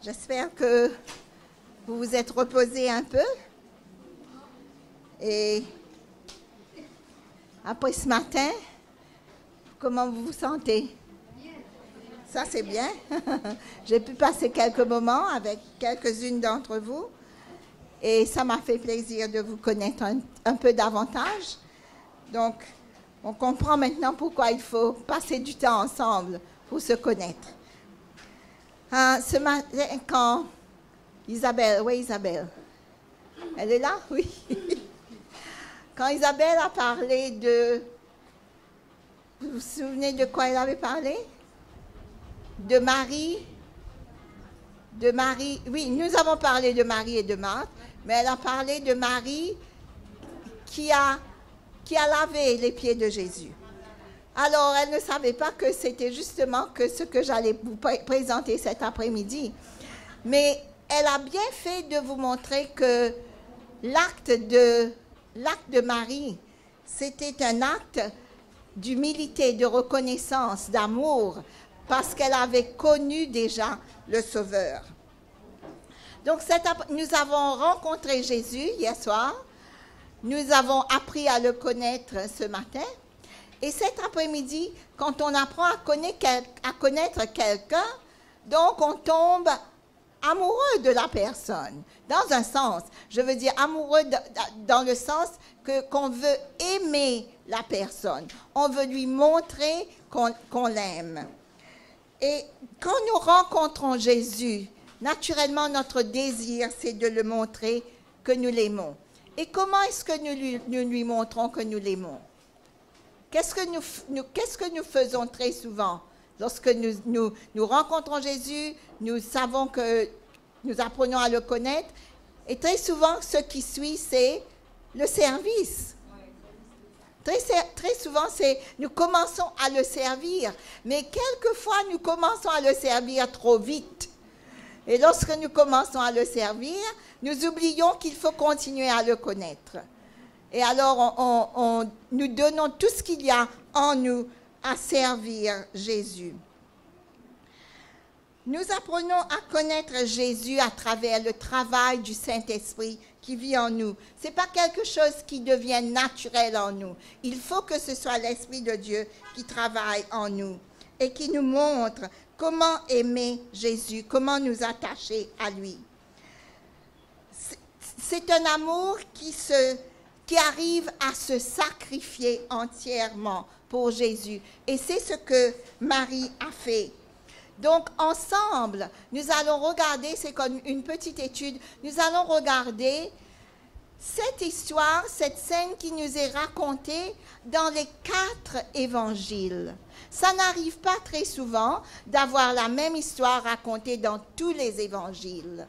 J'espère que vous vous êtes reposés un peu. Et après ce matin, comment vous vous sentez? Ça, c'est bien. J'ai pu passer quelques moments avec quelques-unes d'entre vous. Et ça m'a fait plaisir de vous connaître un peu davantage. Donc, on comprend maintenant pourquoi il faut passer du temps ensemble pour se connaître. Ce matin, quand Isabelle, oui Isabelle, elle est là? Oui. Quand Isabelle a parlé de... Vous vous souvenez de quoi elle avait parlé? De Marie. De Marie. Oui, nous avons parlé de Marie et de Marthe, mais elle a parlé de Marie qui a lavé les pieds de Jésus. Alors, elle ne savait pas que c'était justement ce que j'allais vous présenter cet après-midi. Mais elle a bien fait de vous montrer que l'acte de Marie, c'était un acte d'humilité, de reconnaissance, d'amour, parce qu'elle avait connu déjà le Sauveur. Donc, nous avons rencontré Jésus hier soir. Nous avons appris à le connaître ce matin. Et cet après-midi, quand on apprend à connaître quelqu'un, donc on tombe amoureux de la personne. Dans un sens, je veux dire amoureux dans le sens qu'on veut aimer la personne. On veut lui montrer qu'on l'aime. Et quand nous rencontrons Jésus, naturellement, notre désir, c'est de le montrer que nous l'aimons. Et comment est-ce que nous lui montrons que nous l'aimons? Qu'est-ce que nous faisons très souvent? Lorsque nous rencontrons Jésus, nous savons que nous apprenons à le connaître. Et très souvent, ce qui suit, c'est le service. Très souvent, nous commençons à le servir. Mais quelquefois, nous commençons à le servir trop vite. Et lorsque nous commençons à le servir, nous oublions qu'il faut continuer à le connaître. Et alors, nous donnons tout ce qu'il y a en nous à servir Jésus. Nous apprenons à connaître Jésus à travers le travail du Saint-Esprit qui vit en nous. Ce n'est pas quelque chose qui devient naturel en nous. Il faut que ce soit l'Esprit de Dieu qui travaille en nous et qui nous montre comment aimer Jésus, comment nous attacher à lui. C'est un amour qui arrive à se sacrifier entièrement pour Jésus. Et c'est ce que Marie a fait. Donc, ensemble, nous allons regarder, c'est comme une petite étude, nous allons regarder cette histoire, cette scène qui nous est racontée dans les 4 évangiles. Ça n'arrive pas très souvent d'avoir la même histoire racontée dans tous les évangiles.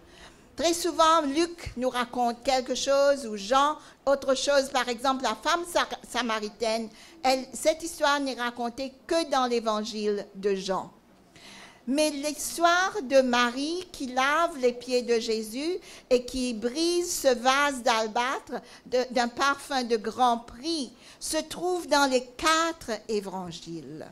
Très souvent, Luc nous raconte quelque chose, ou Jean, autre chose. Par exemple, la femme samaritaine, cette histoire n'est racontée que dans l'évangile de Jean. Mais l'histoire de Marie qui lave les pieds de Jésus et qui brise ce vase d'albâtre d'un parfum de grand prix se trouve dans les 4 évangiles.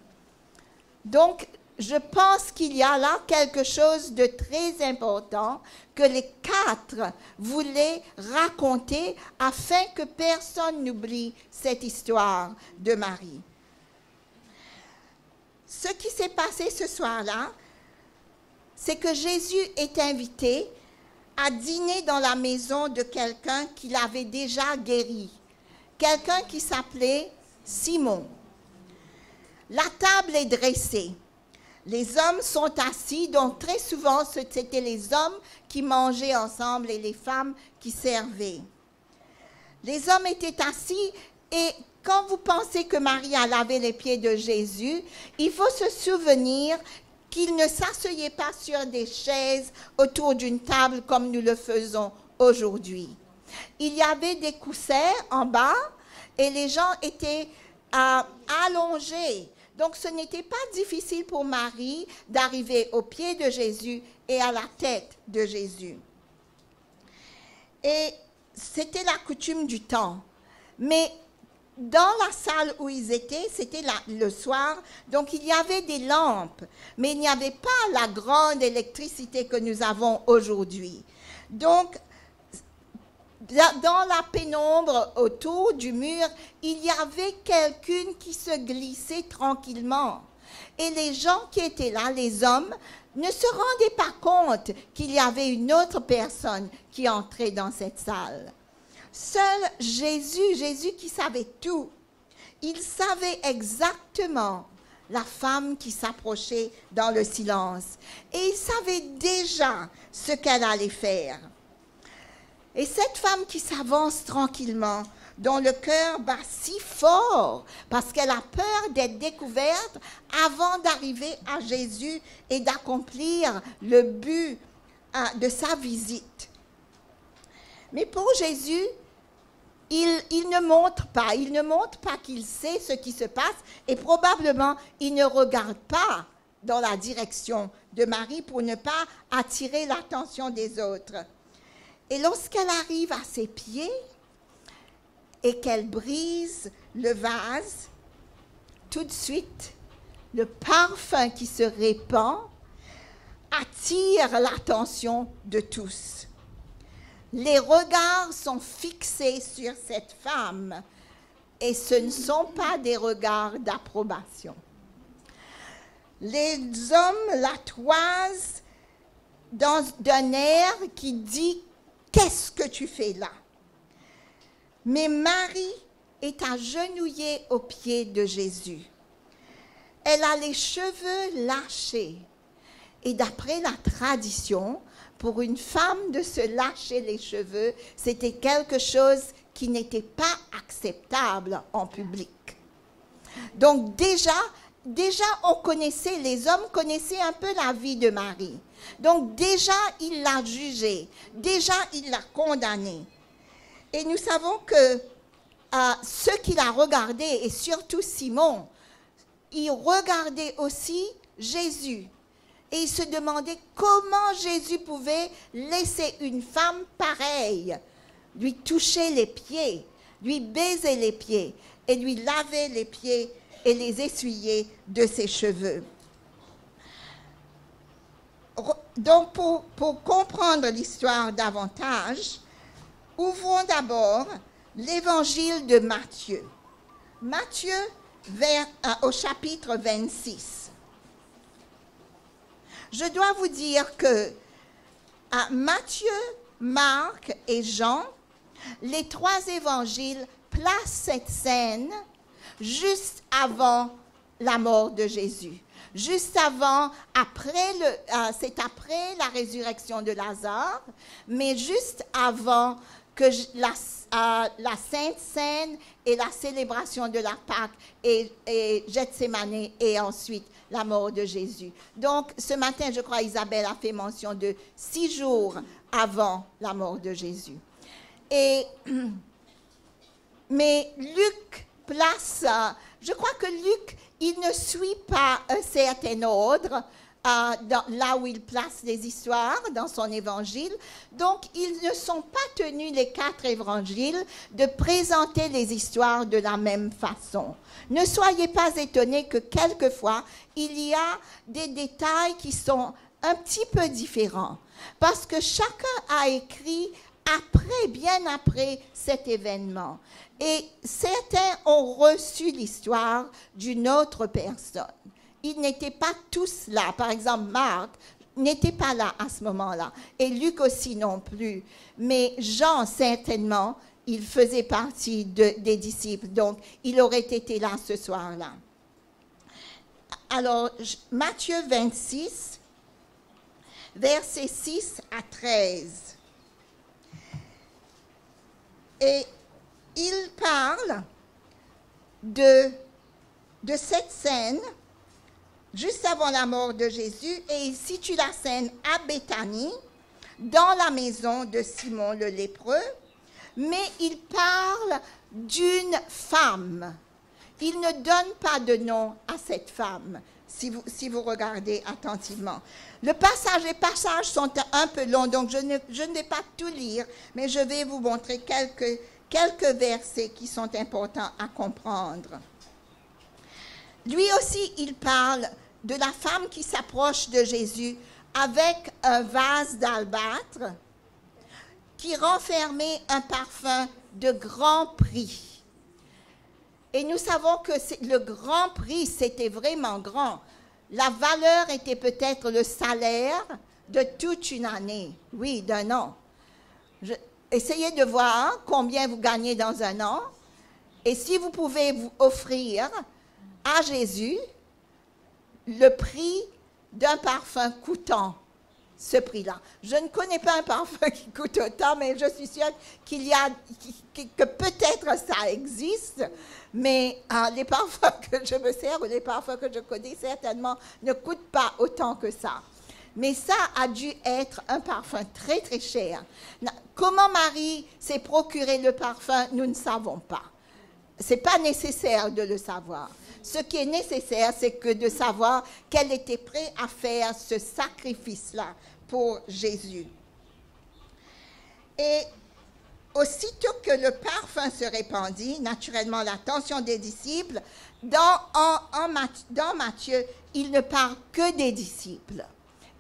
Donc, je pense qu'il y a là quelque chose de très important que les 4 voulaient raconter afin que personne n'oublie cette histoire de Marie. Ce qui s'est passé ce soir-là, c'est que Jésus est invité à dîner dans la maison de quelqu'un qu'il avait déjà guéri, quelqu'un qui s'appelait Simon. La table est dressée. Les hommes sont assis, donc très souvent, c'était les hommes qui mangeaient ensemble et les femmes qui servaient. Les hommes étaient assis et quand vous pensez que Marie a lavé les pieds de Jésus, il faut se souvenir qu'il ne s'asseyait pas sur des chaises autour d'une table comme nous le faisons aujourd'hui. Il y avait des coussins en bas et les gens étaient allongés. Donc, ce n'était pas difficile pour Marie d'arriver aux pieds de Jésus et à la tête de Jésus. Et c'était la coutume du temps. Mais dans la salle où ils étaient, c'était le soir, donc il y avait des lampes, mais il n'y avait pas la grande électricité que nous avons aujourd'hui. Donc, dans la pénombre autour du mur, il y avait quelqu'un qui se glissait tranquillement. Et les gens qui étaient là, les hommes, ne se rendaient pas compte qu'il y avait une autre personne qui entrait dans cette salle. Seul Jésus qui savait tout, il savait exactement la femme qui s'approchait dans le silence. Et il savait déjà ce qu'elle allait faire. Et cette femme qui s'avance tranquillement, dont le cœur bat si fort parce qu'elle a peur d'être découverte avant d'arriver à Jésus et d'accomplir le but de sa visite. Mais pour Jésus, il ne montre pas qu'il sait ce qui se passe et probablement il ne regarde pas dans la direction de Marie pour ne pas attirer l'attention des autres. Et lorsqu'elle arrive à ses pieds et qu'elle brise le vase, tout de suite, le parfum qui se répand attire l'attention de tous. Les regards sont fixés sur cette femme et ce ne sont pas des regards d'approbation. Les hommes la toisent d'un air qui dit « Qu'est-ce que tu fais là ?» Mais Marie est agenouillée aux pieds de Jésus. Elle a les cheveux lâchés. Et d'après la tradition, pour une femme de se lâcher les cheveux, c'était quelque chose qui n'était pas acceptable en public. Donc déjà, on connaissait, les hommes connaissaient un peu la vie de Marie. Donc déjà, il l'a jugée, déjà, il l'a condamnée. Et nous savons que ceux qui la regardaient, et surtout Simon, ils regardaient aussi Jésus. Et ils se demandaient comment Jésus pouvait laisser une femme pareille lui toucher les pieds, lui baiser les pieds et lui laver les pieds et les essuyer de ses cheveux. Donc, pour comprendre l'histoire davantage, ouvrons d'abord l'évangile de Matthieu. Matthieu, au chapitre 26. Je dois vous dire que Matthieu, Marc et Jean, les trois évangiles placent cette scène juste avant la mort de Jésus. Juste avant, c'est après la résurrection de Lazare, mais juste avant que la Sainte Seine et la célébration de la Pâque et Gethsémane et ensuite la mort de Jésus. Donc, ce matin, je crois, Isabelle a fait mention de 6 jours avant la mort de Jésus. Mais Luc place, je crois que Luc, il ne suit pas un certain ordre là où il place les histoires dans son évangile. Donc, ils ne sont pas tenus, les 4 évangiles, de présenter les histoires de la même façon. Ne soyez pas étonnés que quelquefois, il y a des détails qui sont un petit peu différents. Parce que chacun a écrit bien après cet événement. Et certains ont reçu l'histoire d'une autre personne. Ils n'étaient pas tous là. Par exemple, Marc n'était pas là à ce moment-là. Et Luc aussi non plus. Mais Jean, certainement, il faisait partie des disciples. Donc, il aurait été là ce soir-là. Alors, Matthieu 26, versets 6 à 13. Et il parle de cette scène juste avant la mort de Jésus, et il situe la scène à Béthanie, dans la maison de Simon le lépreux, mais il parle d'une femme. Il ne donne pas de nom à cette femme, si vous regardez attentivement. Les passages sont un peu longs, donc je ne vais pas tout lire, mais je vais vous montrer quelques versets qui sont importants à comprendre. Lui aussi, il parle de la femme qui s'approche de Jésus avec un vase d'albâtre qui renfermait un parfum de grand prix. Et nous savons que le grand prix, c'était vraiment grand. La valeur était peut-être le salaire de toute une année, oui, d'un an. Essayez de voir combien vous gagnez dans un an. Et si vous pouvez vous offrir à Jésus le prix d'un parfum coûtant ce prix-là. Je ne connais pas un parfum qui coûte autant, mais je suis sûre qu'il y a, que peut-être ça existe, mais les parfums que je me sers ou les parfums que je connais certainement ne coûtent pas autant que ça. Mais ça a dû être un parfum très très cher. Comment Marie s'est procuré le parfum, nous ne savons pas. Ce n'est pas nécessaire de le savoir. Ce qui est nécessaire, c'est que de savoir qu'elle était prête à faire ce sacrifice-là pour Jésus. Et aussitôt que le parfum se répandit, naturellement l'attention des disciples, dans Matthieu, il ne parle que des disciples.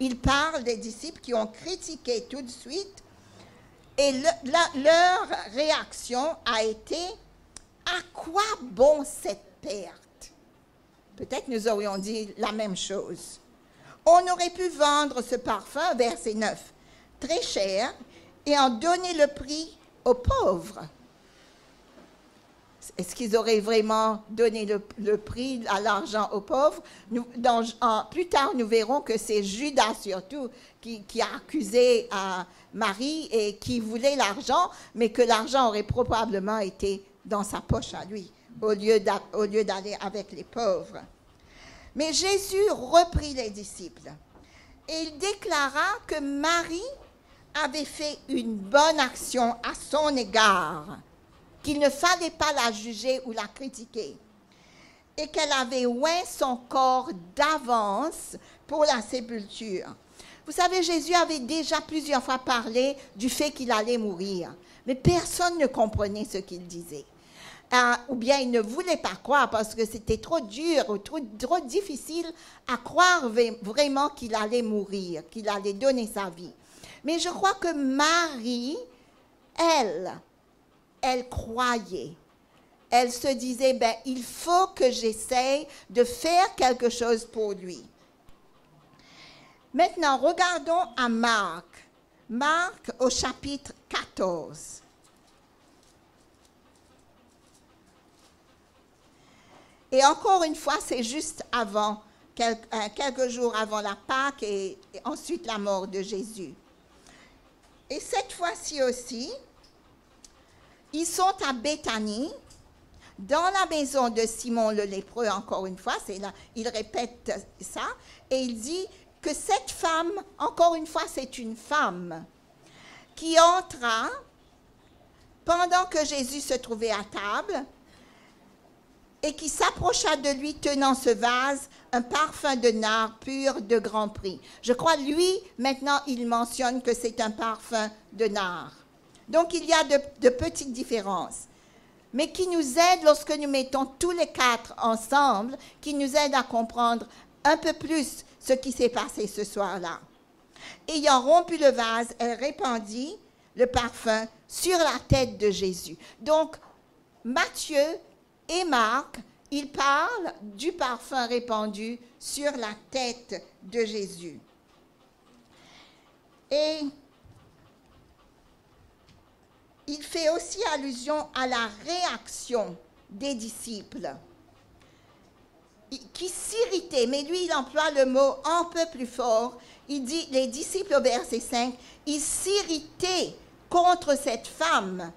Il parle des disciples qui ont critiqué tout de suite, et leur réaction a été « À quoi bon cette perte ?» Peut-être nous aurions dit la même chose. On aurait pu vendre ce parfum, verset 9, très cher, et en donner le prix aux pauvres. Est-ce qu'ils auraient vraiment donné le prix à l'argent aux pauvres? Plus tard, nous verrons que c'est Judas surtout qui a accusé Marie et qui voulait l'argent, mais que l'argent aurait probablement été dans sa poche à lui, au lieu d'aller avec les pauvres. Mais Jésus reprit les disciples et il déclara que Marie avait fait une bonne action à son égard, qu'il ne fallait pas la juger ou la critiquer, et qu'elle avait oint son corps d'avance pour la sépulture. Vous savez, Jésus avait déjà plusieurs fois parlé du fait qu'il allait mourir, mais personne ne comprenait ce qu'il disait. Ou bien il ne voulait pas croire parce que c'était trop dur ou trop difficile à croire vraiment qu'il allait mourir, qu'il allait donner sa vie. Mais je crois que Marie, elle croyait. Elle se disait, il faut que j'essaye de faire quelque chose pour lui. Maintenant, regardons à Marc. Marc au chapitre 14. Et encore une fois, c'est juste avant, quelques jours avant la Pâque et ensuite la mort de Jésus. Et cette fois-ci aussi, ils sont à Béthanie, dans la maison de Simon le lépreux, encore une fois, il répète ça, et il dit que cette femme, encore une fois, c'est une femme qui entra pendant que Jésus se trouvait à table, et qui s'approcha de lui tenant ce vase, un parfum de nard pur de grand prix. Je crois, lui, maintenant, il mentionne que c'est un parfum de nard. Donc, il y a de petites différences, mais qui nous aident lorsque nous mettons tous les quatre ensemble, qui nous aident à comprendre un peu plus ce qui s'est passé ce soir-là. Ayant rompu le vase, elle répandit le parfum sur la tête de Jésus. Donc, Matthieu et Marc, ils parlent du parfum répandu sur la tête de Jésus. Et il fait aussi allusion à la réaction des disciples qui s'irritaient, mais lui, il emploie le mot un peu plus fort. Il dit, les disciples au verset 5, ils s'irritaient contre cette femme.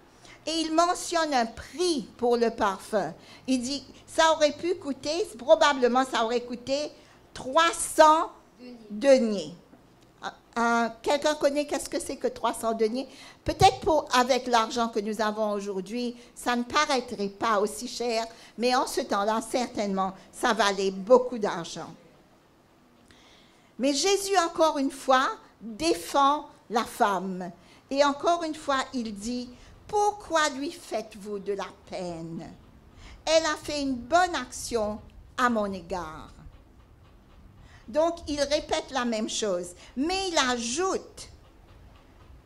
Et il mentionne un prix pour le parfum. Il dit, ça aurait pu coûter, probablement ça aurait coûté 300 deniers. Quelqu'un connaît qu'est-ce que c'est que 300 deniers? Peut-être avec l'argent que nous avons aujourd'hui, ça ne paraîtrait pas aussi cher, mais en ce temps-là, certainement, ça valait beaucoup d'argent. Mais Jésus, encore une fois, défend la femme. Et encore une fois, il dit, pourquoi lui faites-vous de la peine? Elle a fait une bonne action à mon égard. Donc, il répète la même chose, mais il ajoute,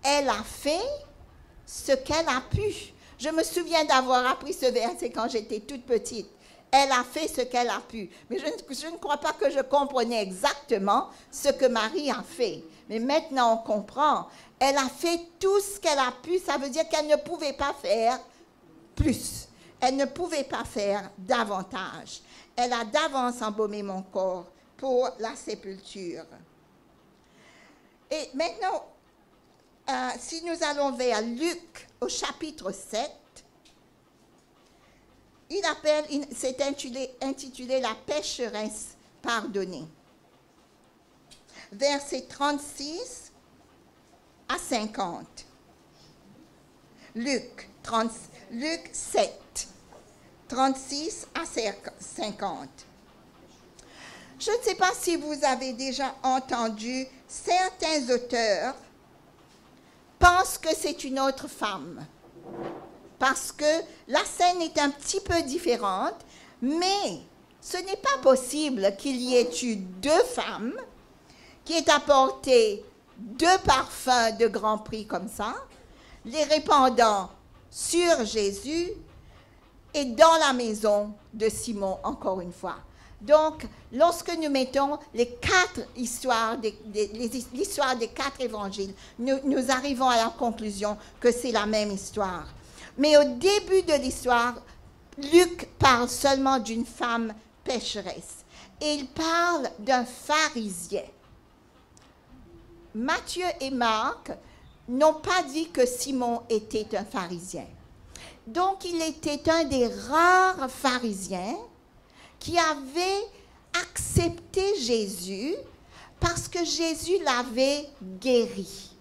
elle a fait ce qu'elle a pu. Je me souviens d'avoir appris ce verset quand j'étais toute petite. Elle a fait ce qu'elle a pu. Mais je ne crois pas que je comprenais exactement ce que Marie a fait. Mais maintenant, on comprend. Elle a fait tout ce qu'elle a pu. Ça veut dire qu'elle ne pouvait pas faire plus. Elle ne pouvait pas faire davantage. Elle a d'avance embaumé mon corps pour la sépulture. Et maintenant, si nous allons vers Luc au chapitre 7, c'est intitulé La pécheresse pardonnée. Versets 36 à 50. Luc 7, 36 à 50. Je ne sais pas si vous avez déjà entendu, certains auteurs pensent que c'est une autre femme. Parce que la scène est un petit peu différente, mais ce n'est pas possible qu'il y ait eu deux femmes qui aient apporté deux parfums de grand prix comme ça, les répandant sur Jésus et dans la maison de Simon, encore une fois. Donc, lorsque nous mettons les quatre histoires, l'histoire des quatre évangiles, nous arrivons à la conclusion que c'est la même histoire. Mais au début de l'histoire, Luc parle seulement d'une femme pécheresse. Et il parle d'un pharisien. Matthieu et Marc n'ont pas dit que Simon était un pharisien. Donc, il était un des rares pharisiens qui avait accepté Jésus parce que Jésus l'avait guéri.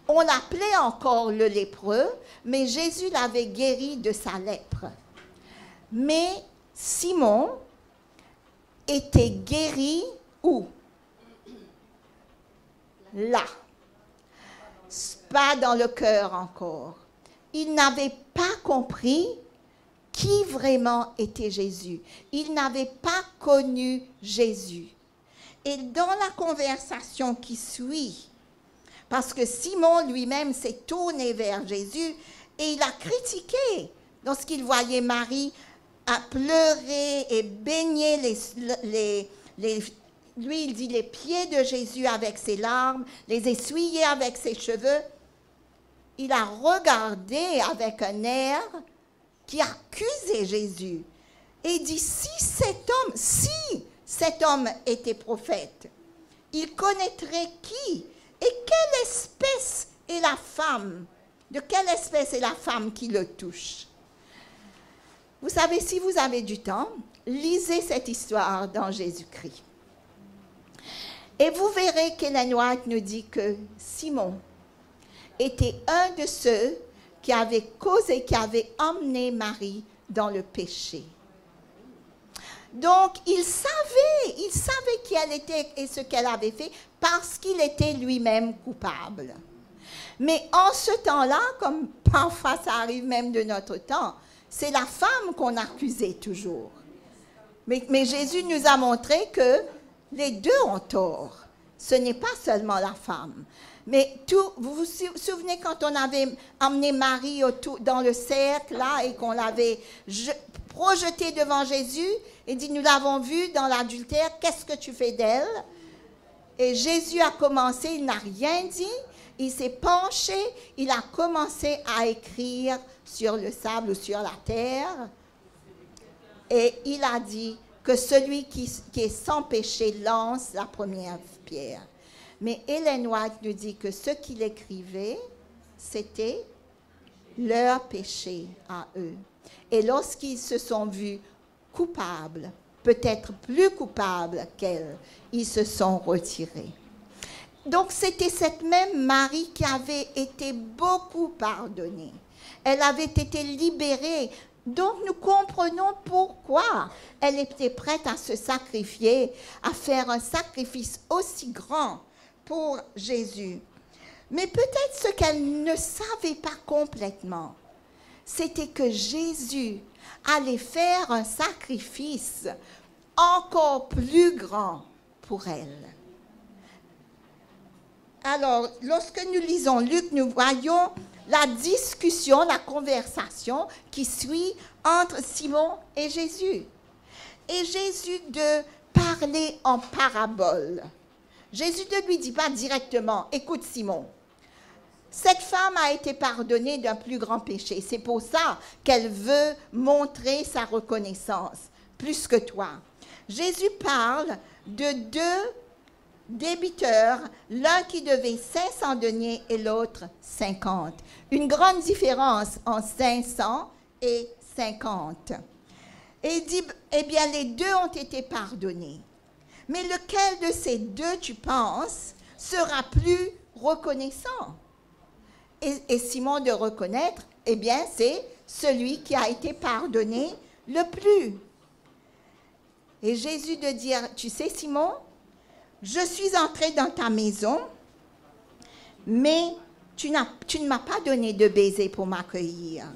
On l'appelait encore le lépreux, mais Jésus l'avait guéri de sa lèpre. Mais Simon était guéri où? Là. Pas dans le cœur encore. Il n'avait pas compris qui vraiment était Jésus. Il n'avait pas connu Jésus. Et dans la conversation qui suit, parce que Simon lui-même s'est tourné vers Jésus et il a critiqué lorsqu'il voyait Marie à pleurer et baigner lui il dit les pieds de Jésus avec ses larmes, les essuyer avec ses cheveux. Il a regardé avec un air qui accusait Jésus et dit si cet homme était prophète, il connaîtrait qui? Et quelle espèce est la femme? De quelle espèce est la femme qui le touche? Vous savez, si vous avez du temps, lisez cette histoire dans Jésus-Christ. Et vous verrez qu'Ellen White nous dit que Simon était un de ceux qui avaient causé, qui avaient emmené Marie dans le péché. Donc, il savait qui elle était et ce qu'elle avait fait parce qu'il était lui-même coupable. Mais en ce temps-là, comme parfois ça arrive même de notre temps, c'est la femme qu'on accusait toujours. Mais Jésus nous a montré que les deux ont tort. Ce n'est pas seulement la femme. Mais vous vous souvenez quand on avait emmené Marie dans le cercle là et qu'on l'avait projetée devant Jésus et dit, nous l'avons vue dans l'adultère, qu'est-ce que tu fais d'elle? Et Jésus a commencé, il n'a rien dit, il s'est penché, il a commencé à écrire sur le sable ou sur la terre. Et il a dit que celui qui est sans péché lance la première pierre. Mais Ellen White nous dit que ce qu'il écrivait, c'était leur péché à eux. Et lorsqu'ils se sont vus coupables, peut-être plus coupables qu'elle, ils se sont retirés. Donc c'était cette même Marie qui avait été beaucoup pardonnée. Elle avait été libérée. Donc nous comprenons pourquoi elle était prête à se sacrifier, à faire un sacrifice aussi grand pour Jésus. Mais peut-être ce qu'elle ne savait pas complètement, c'était que Jésus allait faire un sacrifice encore plus grand pour elle. Alors, lorsque nous lisons Luc, nous voyons la discussion, la conversation qui suit entre Simon et Jésus. Et Jésus de parler en parabole. Jésus ne lui dit pas directement, écoute Simon, cette femme a été pardonnée d'un plus grand péché. C'est pour ça qu'elle veut montrer sa reconnaissance, plus que toi. Jésus parle de deux débiteurs, l'un qui devait 500 deniers et l'autre 50. Une grande différence entre 500 et 50. Et il dit, eh bien, les deux ont été pardonnés. Mais lequel de ces deux, tu penses, sera plus reconnaissant? Et Simon de reconnaître, eh bien, c'est celui qui a été pardonné le plus. Et Jésus de dire, tu sais Simon, je suis entré dans ta maison, mais tu ne m'as pas donné de baiser pour m'accueillir.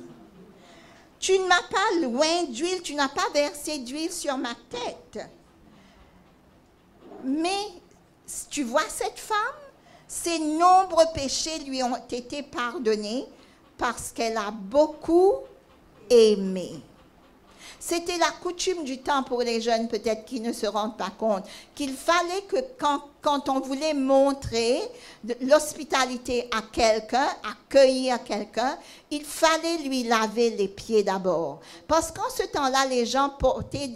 Tu ne m'as pas loin d'huile, tu n'as pas versé d'huile sur ma tête. Mais tu vois cette femme, ses nombreux péchés lui ont été pardonnés parce qu'elle a beaucoup aimé. C'était la coutume du temps pour les jeunes, peut-être qui ne se rendent pas compte, qu'il fallait que quand on voulait montrer l'hospitalité à quelqu'un, accueillir quelqu'un, il fallait lui laver les pieds d'abord. Parce qu'en ce temps-là, les gens portaient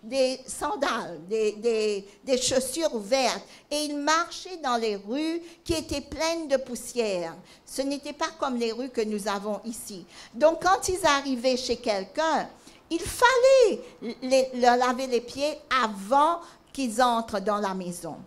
des sandales, des chaussures ouvertes, et ils marchaient dans les rues qui étaient pleines de poussière. Ce n'était pas comme les rues que nous avons ici. Donc, quand ils arrivaient chez quelqu'un, il fallait leur laver les pieds avant qu'ils entrent dans la maison.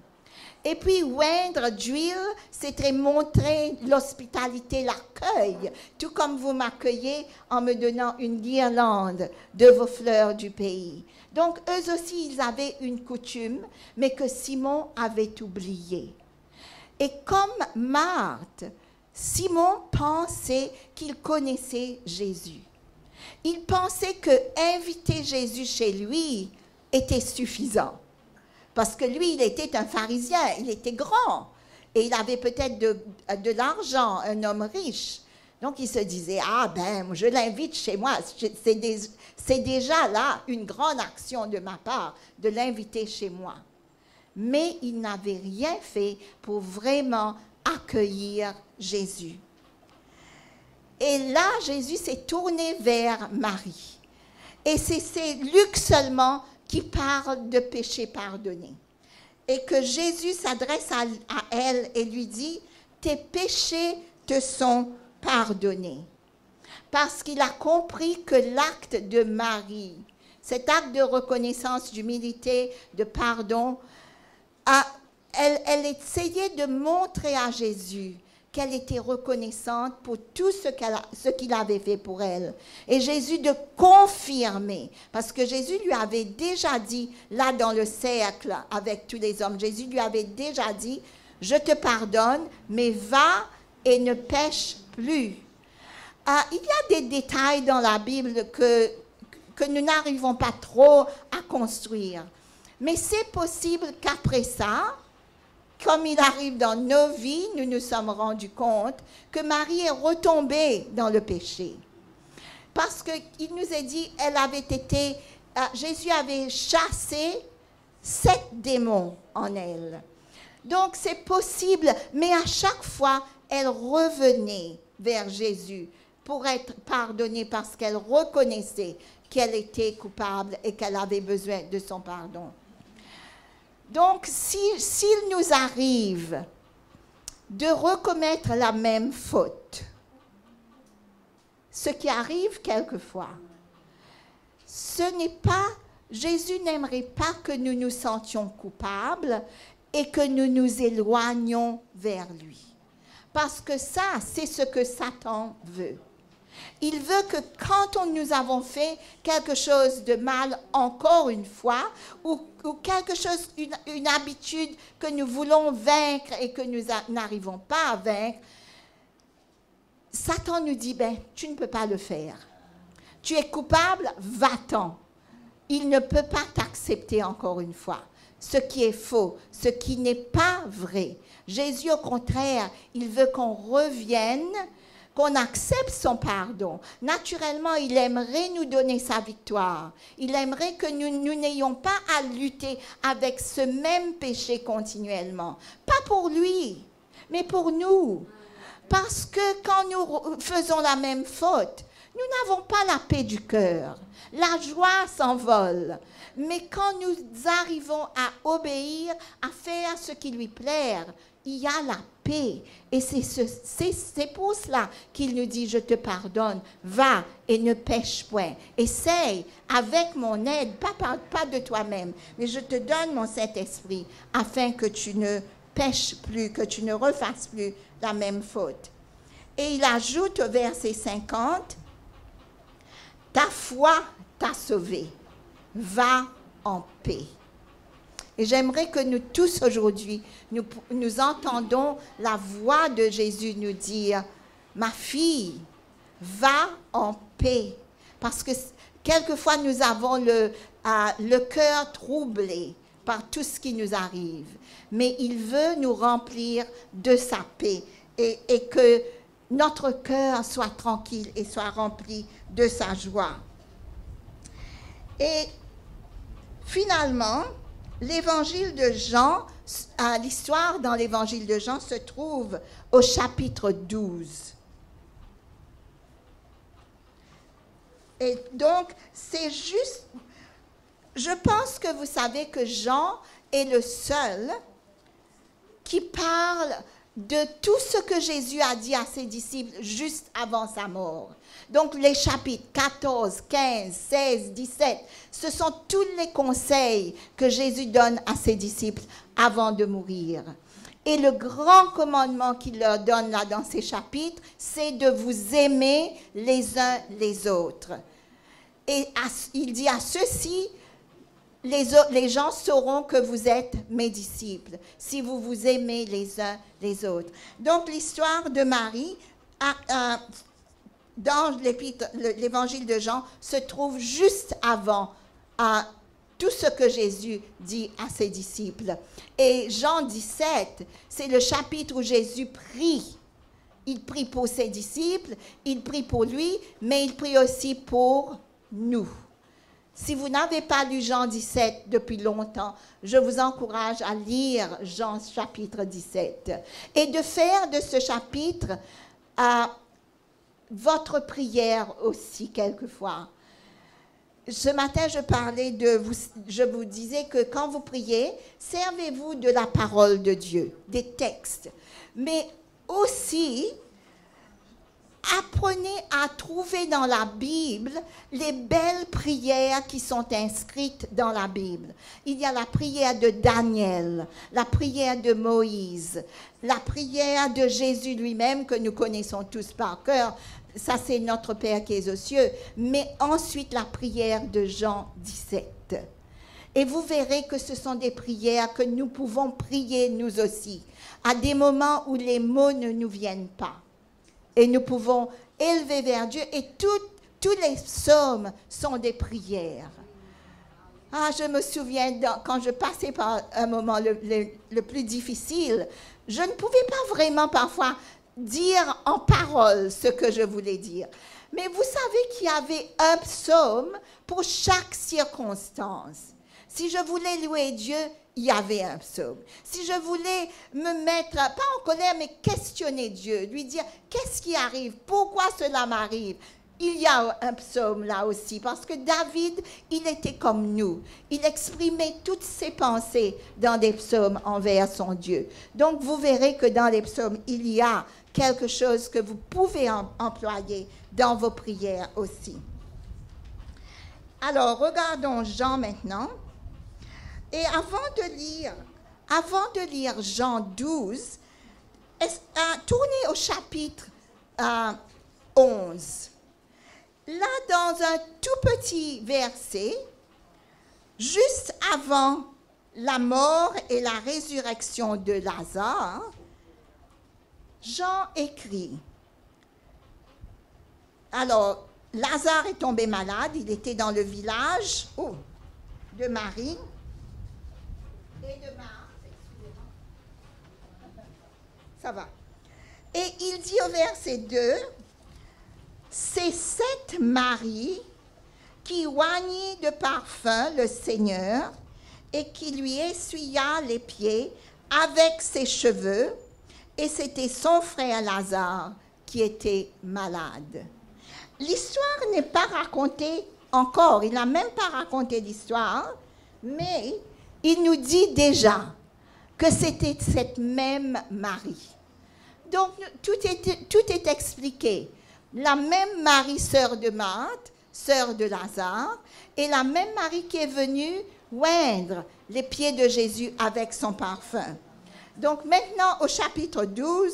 Et puis, oindre d'huile, c'était montrer l'hospitalité, l'accueil, tout comme vous m'accueillez en me donnant une guirlande de vos fleurs du pays. Donc, eux aussi, ils avaient une coutume, mais que Simon avait oubliée. Et comme Marthe, Simon pensait qu'il connaissait Jésus. Il pensait que inviter Jésus chez lui était suffisant. Parce que lui, il était un pharisien, il était grand. Et il avait peut-être de l'argent, un homme riche. Donc, il se disait, ah ben, je l'invite chez moi. C'est déjà là une grande action de ma part de l'inviter chez moi. Mais il n'avait rien fait pour vraiment accueillir Jésus. Et là, Jésus s'est tourné vers Marie. Et c'est Luc seulement qui parle de péché pardonné. Et que Jésus s'adresse à elle et lui dit, tes péchés te sont pardonnés. Parce qu'il a compris que l'acte de Marie, cet acte de reconnaissance, d'humilité, de pardon, elle essayait de montrer à Jésus qu'elle était reconnaissante pour tout ce qu'il avait fait pour elle. Et Jésus de confirmer, parce que Jésus lui avait déjà dit, là dans le cercle avec tous les hommes, Jésus lui avait déjà dit, je te pardonne, mais va et ne pêche plus. Il y a des détails dans la Bible que nous n'arrivons pas trop à construire. Mais c'est possible qu'après ça, comme il arrive dans nos vies, nous nous sommes rendus compte que Marie est retombée dans le péché. Parce qu'il nous est dit, Jésus avait chassé 7 démons en elle. Donc c'est possible, mais à chaque fois, elle revenait vers Jésus pour être pardonnée parce qu'elle reconnaissait qu'elle était coupable et qu'elle avait besoin de son pardon. Donc, s'il nous arrive de recommettre la même faute, ce qui arrive quelquefois, Jésus n'aimerait pas que nous nous sentions coupables et que nous nous éloignions vers lui. Parce que ça, c'est ce que Satan veut. Il veut que quand nous avons fait quelque chose de mal encore une fois, ou quelque chose, une habitude que nous voulons vaincre et que nous n'arrivons pas à vaincre, Satan nous dit, ben, tu ne peux pas le faire. Tu es coupable, va-t'en. Il ne peut pas t'accepter encore une fois. Ce qui est faux, ce qui n'est pas vrai. Jésus, au contraire, il veut qu'on revienne, qu'on accepte son pardon. Naturellement, il aimerait nous donner sa victoire. Il aimerait que nous n'ayons pas à lutter avec ce même péché continuellement. Pas pour lui, mais pour nous. Parce que quand nous faisons la même faute, nous n'avons pas la paix du cœur. La joie s'envole. Mais quand nous arrivons à obéir, à faire ce qui lui plaît, il y a la paix. Et c'est pour cela qu'il nous dit, je te pardonne, va et ne pêche point. Essaye avec mon aide, pas de toi-même, mais je te donne mon Saint-Esprit afin que tu ne pêches plus, que tu ne refasses plus la même faute. Et il ajoute au verset 50, ta foi t'a sauvé, va en paix. Et j'aimerais que nous tous aujourd'hui, nous entendons la voix de Jésus nous dire, ma fille, va en paix. Parce que quelquefois nous avons le cœur troublé par tout ce qui nous arrive. Mais il veut nous remplir de sa paix et que notre cœur soit tranquille et soit rempli de sa joie. Et finalement, l'évangile de Jean, l'histoire dans l'évangile de Jean se trouve au chapitre 12. Et donc, c'est juste, je pense que vous savez que Jean est le seul qui parle de tout ce que Jésus a dit à ses disciples juste avant sa mort. Donc les chapitres 14, 15, 16, 17, ce sont tous les conseils que Jésus donne à ses disciples avant de mourir. Et le grand commandement qu'il leur donne là dans ces chapitres, c'est de vous aimer les uns les autres. Et il dit à ceux-ci, les gens sauront que vous êtes mes disciples, si vous vous aimez les uns les autres. Donc l'histoire de Marie, dans l'évangile de Jean, se trouve juste avant tout ce que Jésus dit à ses disciples. Et Jean 17, c'est le chapitre où Jésus prie. Il prie pour ses disciples, il prie pour lui, mais il prie aussi pour nous. Si vous n'avez pas lu Jean 17 depuis longtemps, je vous encourage à lire Jean chapitre 17 et de faire de ce chapitre votre prière aussi quelquefois. Ce matin, je vous disais que quand vous priez, servez-vous de la parole de Dieu, des textes, mais aussi apprenez à trouver dans la Bible les belles prières qui sont inscrites dans la Bible. Il y a la prière de Daniel, la prière de Moïse, la prière de Jésus lui-même que nous connaissons tous par cœur. Ça, c'est notre Père qui est aux cieux. Mais ensuite, la prière de Jean 17. Et vous verrez que ce sont des prières que nous pouvons prier nous aussi, à des moments où les mots ne nous viennent pas. Et nous pouvons élever vers Dieu. Et tous les psaumes sont des prières. Je me souviens, quand je passais par un moment le plus difficile, je ne pouvais pas vraiment parfois dire en parole ce que je voulais dire. Mais vous savez qu'il y avait un psaume pour chaque circonstance. Si je voulais louer Dieu, il y avait un psaume. Si je voulais me mettre, pas en colère, mais questionner Dieu, lui dire, qu'est-ce qui arrive? Pourquoi cela m'arrive? Il y a un psaume là aussi, parce que David, il était comme nous. Il exprimait toutes ses pensées dans des psaumes envers son Dieu. Donc, vous verrez que dans les psaumes, il y a quelque chose que vous pouvez employer dans vos prières aussi. Alors, regardons Jean maintenant. Et avant de lire Jean 12, tournez au chapitre 11. Là, dans un tout petit verset, juste avant la mort et la résurrection de Lazare, Jean écrit, alors, Lazare est tombé malade, il était dans le village de Marie et de Marthe, excusez-moi. Ça va. Et il dit au verset 2, c'est cette Marie qui oignit de parfum le Seigneur et qui lui essuya les pieds avec ses cheveux, et c'était son frère Lazare qui était malade. L'histoire n'est pas racontée encore, il n'a même pas raconté l'histoire, mais il nous dit déjà que c'était cette même Marie. Donc, tout est expliqué. La même Marie, sœur de Marthe, sœur de Lazare, et la même Marie qui est venue oindre les pieds de Jésus avec son parfum. Donc, maintenant, au chapitre 12,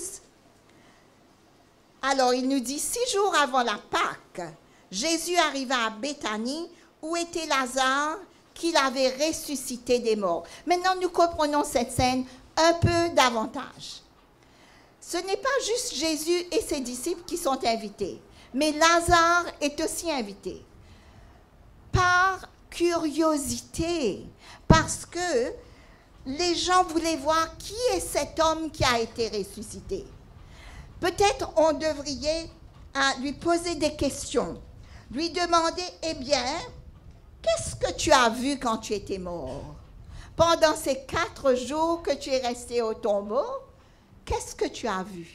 alors il nous dit, 6 jours avant la Pâque, Jésus arriva à Béthanie, où était Lazare, qu'il avait ressuscité des morts. Maintenant, nous comprenons cette scène un peu davantage. Ce n'est pas juste Jésus et ses disciples qui sont invités, mais Lazare est aussi invité. Par curiosité, parce que les gens voulaient voir qui est cet homme qui a été ressuscité. Peut-être on devrait lui poser des questions, lui demander, eh bien, qu'est-ce que tu as vu quand tu étais mort? Pendant ces 4 jours que tu es resté au tombeau, qu'est-ce que tu as vu?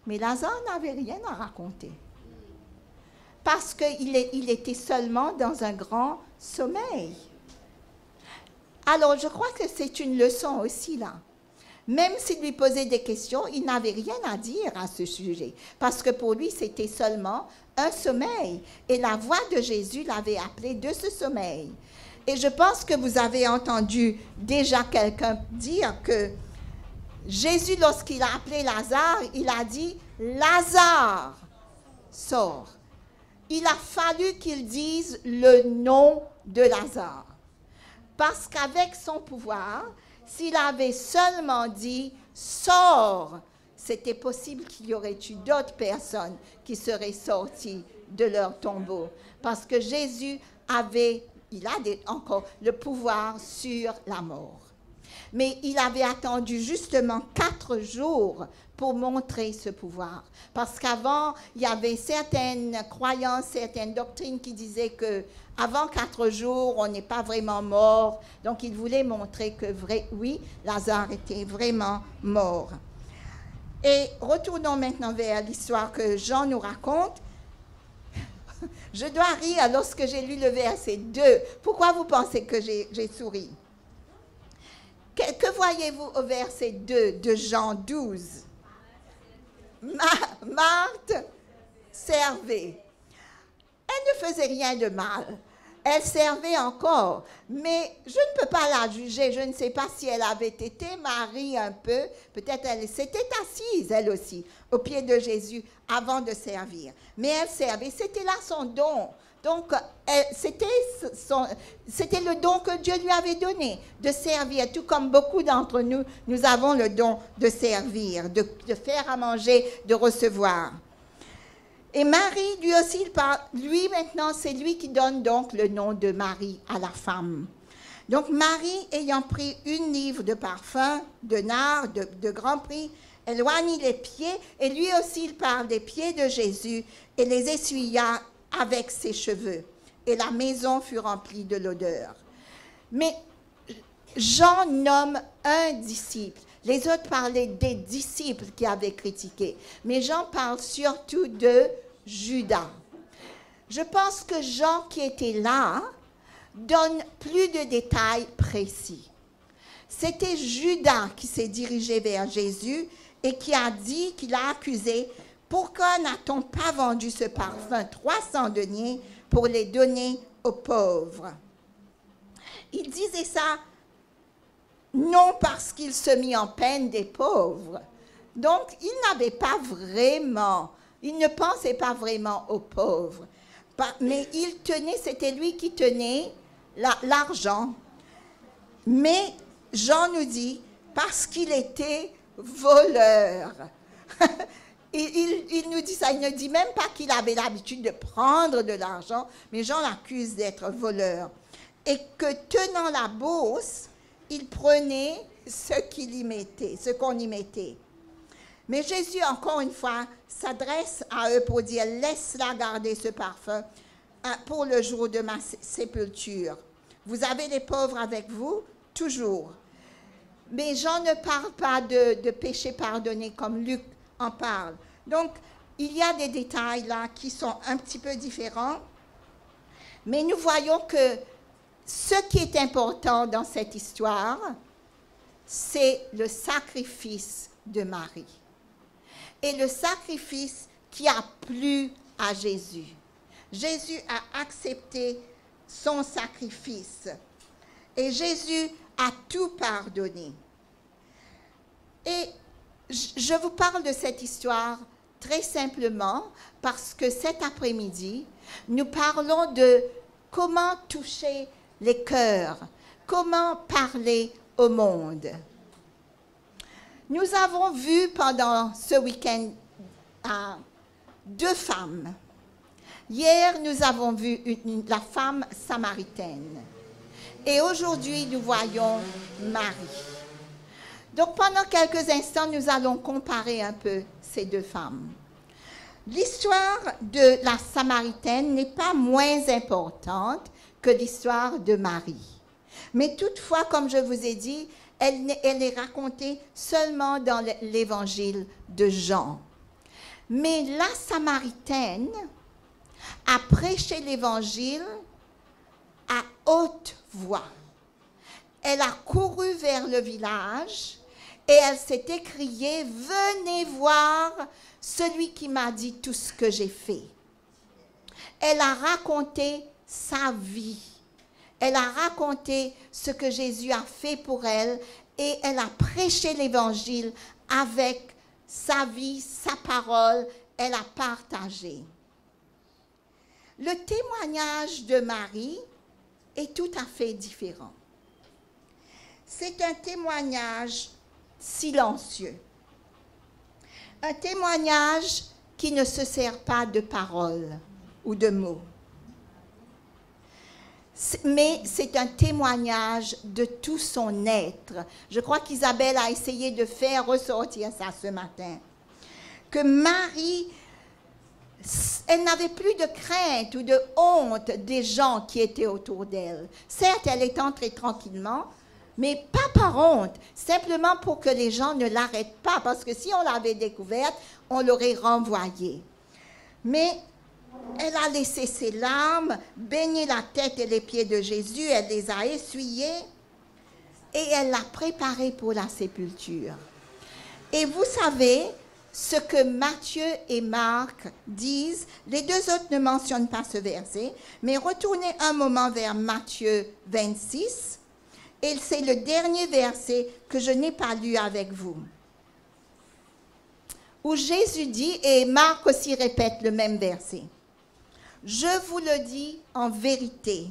Mais Lazare n'avait rien à raconter. Parce qu'il était seulement dans un grand sommeil. Alors, je crois que c'est une leçon aussi là. Même s'il lui posait des questions, il n'avait rien à dire à ce sujet. Parce que pour lui, c'était seulement un sommeil. Et la voix de Jésus l'avait appelé de ce sommeil. Et je pense que vous avez entendu déjà quelqu'un dire que Jésus, lorsqu'il a appelé Lazare, il a dit « Lazare, sors ». Il a fallu qu'il dise le nom de Lazare. Parce qu'avec son pouvoir, s'il avait seulement dit « sors », c'était possible qu'il y aurait eu d'autres personnes qui seraient sorties de leur tombeau. Parce que Jésus avait, encore le pouvoir sur la mort. Mais il avait attendu justement 4 jours pour montrer ce pouvoir. Parce qu'avant, il y avait certaines croyances, certaines doctrines qui disaient que avant 4 jours, on n'est pas vraiment mort. Donc, il voulait montrer que, oui, Lazare était vraiment mort. Et retournons maintenant vers l'histoire que Jean nous raconte. Je dois rire lorsque j'ai lu le verset 2. Pourquoi vous pensez que j'ai souri? Que voyez-vous au verset 2 de Jean 12? Marthe servait. Elle ne faisait rien de mal. Elle servait encore. Mais je ne peux pas la juger. Je ne sais pas si elle avait été Marie un peu. Peut-être elle s'était assise, elle aussi, au pied de Jésus avant de servir. Mais elle servait. C'était là son don. Donc, c'était le don que Dieu lui avait donné, de servir. Tout comme beaucoup d'entre nous, nous avons le don de servir, de faire à manger, de recevoir. Et Marie, lui aussi, il parle, lui maintenant, c'est lui qui donne donc le nom de Marie à la femme. Donc, Marie, ayant pris 1 livre de parfum, de nard, de grand prix, éloignit les pieds, et lui aussi, il parle des pieds de Jésus, et les essuya avec ses cheveux, et la maison fut remplie de l'odeur. Mais Jean nomme un disciple. Les autres parlaient des disciples qui avaient critiqué. Mais Jean parle surtout de Judas. Je pense que Jean, qui était là, donne plus de détails précis. C'était Judas qui s'est dirigé vers Jésus et qui a dit, qu'il a accusé, « Pourquoi n'a-t-on pas vendu ce parfum 300 deniers pour les donner aux pauvres ?» Il disait ça non parce qu'il se mit en peine des pauvres. Donc, il n'avait pas vraiment, il ne pensait pas vraiment aux pauvres. Mais il tenait, c'était lui qui tenait l'argent. Mais Jean nous dit, parce qu'il était voleur. il nous dit ça, il ne dit même pas qu'il avait l'habitude de prendre de l'argent, mais Jean l'accuse d'être voleur. Et que tenant la bourse, il prenait ce qu'on y mettait. Mais Jésus, encore une fois, s'adresse à eux pour dire, laisse-la garder ce parfum pour le jour de ma sépulture. Vous avez les pauvres avec vous, toujours. Mais Jean ne parle pas de péché pardonné comme Luc en parle. Donc, il y a des détails là qui sont un petit peu différents. Mais nous voyons que ce qui est important dans cette histoire, c'est le sacrifice de Marie. Et le sacrifice qui a plu à Jésus. Jésus a accepté son sacrifice. Et Jésus a tout pardonné. Et je vous parle de cette histoire très simplement parce que cet après-midi, nous parlons de comment toucher les cœurs, comment parler au monde. Nous avons vu pendant ce week-end deux femmes. Hier, nous avons vu la femme samaritaine. Et aujourd'hui, nous voyons Marie. Donc, pendant quelques instants, nous allons comparer un peu ces deux femmes. L'histoire de la Samaritaine n'est pas moins importante que l'histoire de Marie. Mais toutefois, comme je vous ai dit, elle est racontée seulement dans l'évangile de Jean. Mais la Samaritaine a prêché l'évangile à haute voix. Elle a couru vers le village et elle s'est écriée, « Venez voir celui qui m'a dit tout ce que j'ai fait. » Elle a raconté sa vie. Elle a raconté ce que Jésus a fait pour elle et elle a prêché l'évangile avec sa vie, sa parole. Elle a partagé. Le témoignage de Marie est tout à fait différent. C'est un témoignage silencieux. Un témoignage qui ne se sert pas de paroles ou de mots. Mais c'est un témoignage de tout son être. Je crois qu'Isabelle a essayé de faire ressortir ça ce matin. Que Marie, elle n'avait plus de crainte ou de honte des gens qui étaient autour d'elle. Certes, elle est entrée tranquillement, mais pas par honte, simplement pour que les gens ne l'arrêtent pas, parce que si on l'avait découverte, on l'aurait renvoyée. Mais elle a laissé ses larmes, baigné la tête et les pieds de Jésus, elle les a essuyés et elle l'a préparé pour la sépulture. Et vous savez ce que Matthieu et Marc disent, les deux autres ne mentionnent pas ce verset, mais retournez un moment vers Matthieu 26, et c'est le dernier verset que je n'ai pas lu avec vous, où Jésus dit, et Marc aussi répète le même verset, « Je vous le dis en vérité,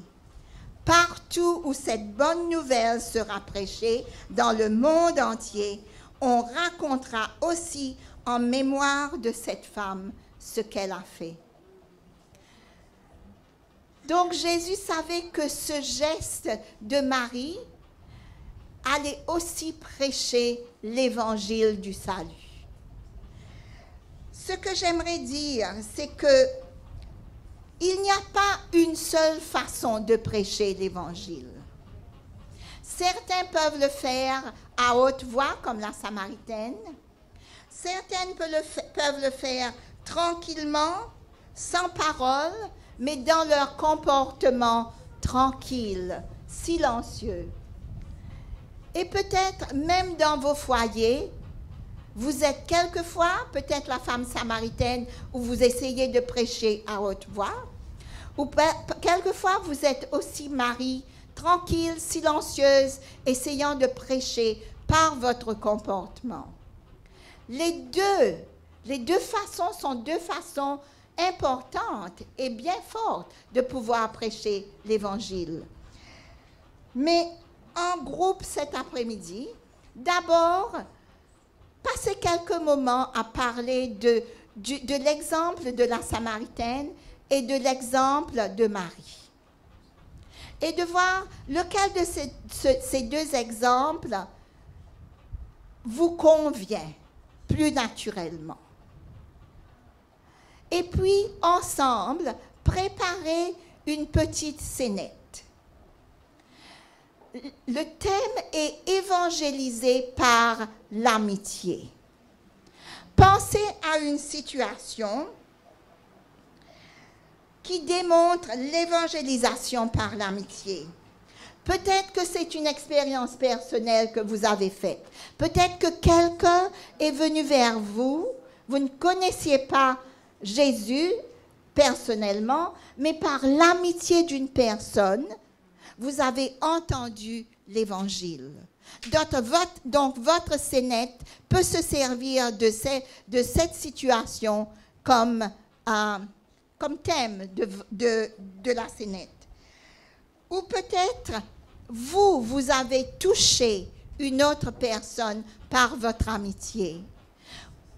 partout où cette bonne nouvelle sera prêchée dans le monde entier, on racontera aussi en mémoire de cette femme ce qu'elle a fait. » Donc Jésus savait que ce geste de Marie allait aussi prêcher l'évangile du salut. Ce que j'aimerais dire, c'est que il n'y a pas une seule façon de prêcher l'évangile. Certains peuvent le faire à haute voix, comme la Samaritaine. Certaines peuvent le faire tranquillement, sans parole, mais dans leur comportement tranquille, silencieux. Et peut-être même dans vos foyers, vous êtes quelquefois, peut-être la femme samaritaine, où vous essayez de prêcher à haute voix, ou quelquefois vous êtes aussi Marie, tranquille, silencieuse, essayant de prêcher par votre comportement. Les deux façons sont deux façons importantes et bien fortes de pouvoir prêcher l'Évangile. Mais en groupe cet après-midi, d'abord, passer quelques moments à parler de l'exemple de la Samaritaine et de l'exemple de Marie. Et de voir lequel de ces deux exemples vous convient plus naturellement. Et puis, ensemble, préparer une petite scénette. Le thème est évangélisé par l'amitié. Pensez à une situation qui démontre l'évangélisation par l'amitié. Peut-être que c'est une expérience personnelle que vous avez faite. Peut-être que quelqu'un est venu vers vous, vous ne connaissiez pas Jésus personnellement, mais par l'amitié d'une personne, vous avez entendu l'évangile. Donc, votre scénette peut se servir de cette situation comme thème de la scénette. Ou peut-être, vous avez touché une autre personne par votre amitié.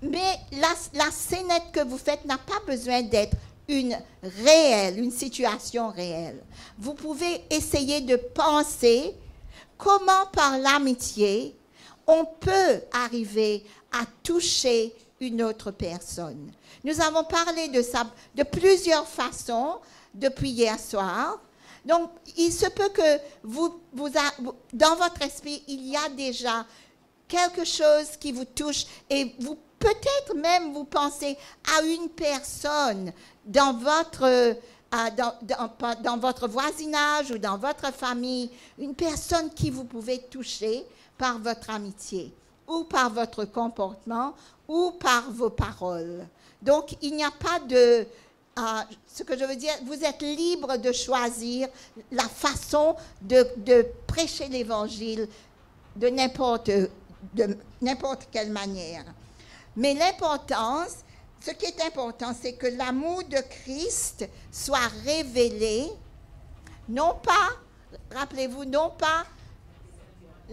Mais la scénette que vous faites n'a pas besoin d'être une situation réelle. Vous pouvez essayer de penser comment par l'amitié, on peut arriver à toucher une autre personne. Nous avons parlé de ça de plusieurs façons depuis hier soir. Donc, il se peut que dans votre esprit, il y a déjà quelque chose qui vous touche et vous peut-être même vous pensez à une personne dans votre voisinage ou dans votre famille, une personne qui vous pouvez toucher par votre amitié ou par votre comportement ou par vos paroles. Donc, il n'y a pas de... ce que je veux dire, vous êtes libre de choisir la façon de prêcher l'Évangile de n'importe quelle manière. Mais ce qui est important, c'est que l'amour de Christ soit révélé, non pas, rappelez-vous, non pas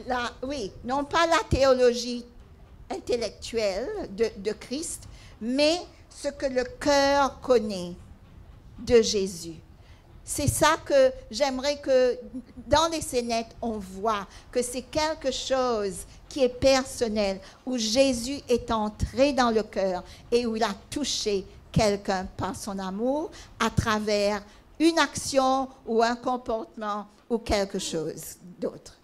la théologie intellectuelle de Christ, mais ce que le cœur connaît de Jésus. C'est ça que j'aimerais que dans les scénettes, on voit que c'est quelque chose qui est personnel, où Jésus est entré dans le cœur et où il a touché quelqu'un par son amour à travers une action ou un comportement ou quelque chose d'autre.